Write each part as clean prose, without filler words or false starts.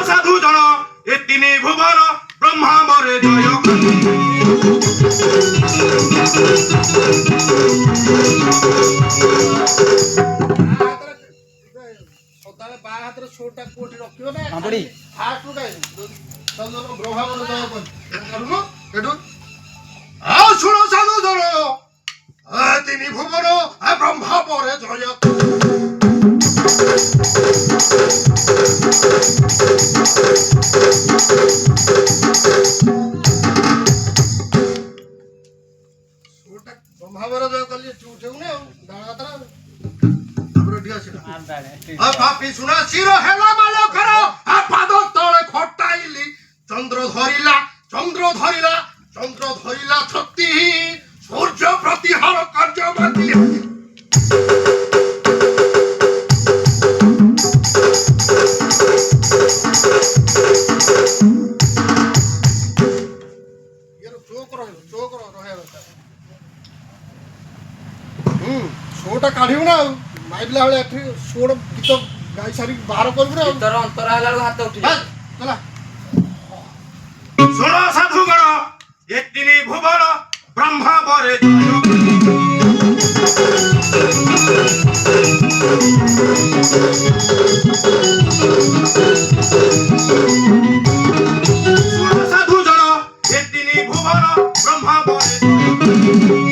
সাধু জন এ তিনি ভুবন ব্রহ্মা মরে জয় ସଦାବେଳେ ବାହା ହାତରେ ଶୋଟା କୋଉଠି ରଖିବ ନା ହାଟ ବ୍ରହ୍ମା ମରେ ଜୟ ଏଠୁ ଆଉ ଶୁଣ ସାଧୁ ଧର তিনি ভুবন ব্রহ্মা পরে জয় ব্রহ্মা পরে জয় কলি উঠেও না ডানা হাতরা পাপি শুনা শির হেলা মালো কর পাদ তলে খটাইলি চন্দ্র ধরিলা শক্তি সূর্য প্রতিহার কার্যবাদী শোটা কাঢ়িବୁ ନା ଆଉ ମାଇଲା ବେଳେ ଏଠି ଶୋ ଗୀତ ଗାଇ ସାରି ବାହାର କରିବୁ ନା ତୋର ଅନ୍ତର ହେଲା ବେଳକୁ ହାତ ଉଠିଲା ଚଲା ଶୁଣ ସାଧୁଗଣ ଏ ତିନି ଭୁବନ ବ୍ରହ୍ମା ବରେ ଜୟ ଶୁଣ ସାଧୁଜଣ ଏ ତିନି ଭୁବନ ବ୍ରହ୍ମା ବରେ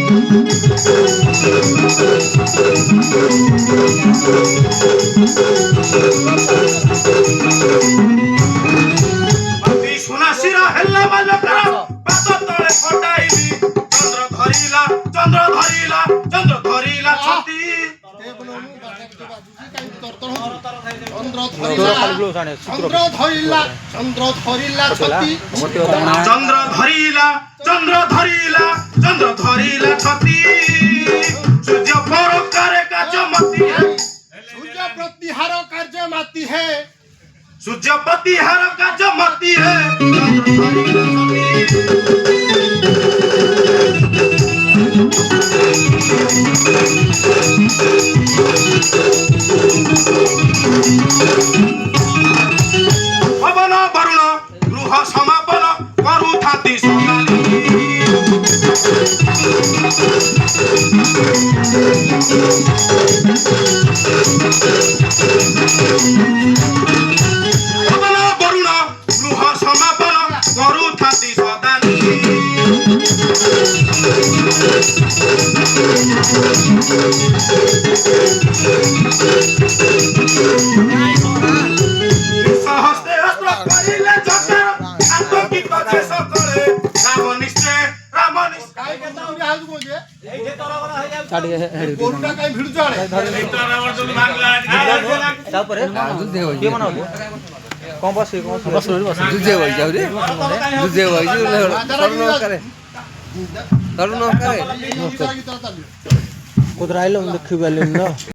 ଅତି ସୁନାସିର ହେଲା ବାଲକର ପାଦ ତଳେ ଫଟାଇଲି ଚନ୍ଦ୍ର ଧରିଲା ଛତି ଛତି ସୂର୍ଯ୍ୟ ପରକାରେ କାର୍ଯ୍ୟମତି ସୂର୍ଯ୍ୟ ପ୍ରତିହାର କାର୍ଯ୍ୟ ମାତି ହେ ସୂର୍ଯ୍ୟ ପ୍ରତିହାର କାର୍ଯ୍ୟମତି ହେ ପବନ ବରୁଣ ଗୃହ ସମାପନ କରୁଥାନ୍ତି ପବନ ବରୁଣ ଗୃହ ସମାପନ କରୁଥାନ୍ତି ସଦାନୀ ସହସ୍ତେ ଅସ୍ତ୍ର କରିଲେ ଜଟାର ଆତଙ୍କିତ ଦେଶ କଳେ ରାମ ନିଶ୍ଚୟ କାଇ କେତେ ଉଡି ହାଉଛୁ ବୋଝେ ଗୋରୁଟା କାଇ ଭିଡୁଛ ଆଡେ ତାପରେ କିଏ ମନ ହବ କଣ ବସି ଜୁଜେ ଭାଇ ଯାଉ ରେ ଜୁଜେ ଭାଇ ତରୁଣ ନମସ୍କାର ଗୀତ ଚାଲିବ କୋଉଥିରେ ଆଇଲ ମୁଁ ଦେଖି ପାରିଲିନି ନା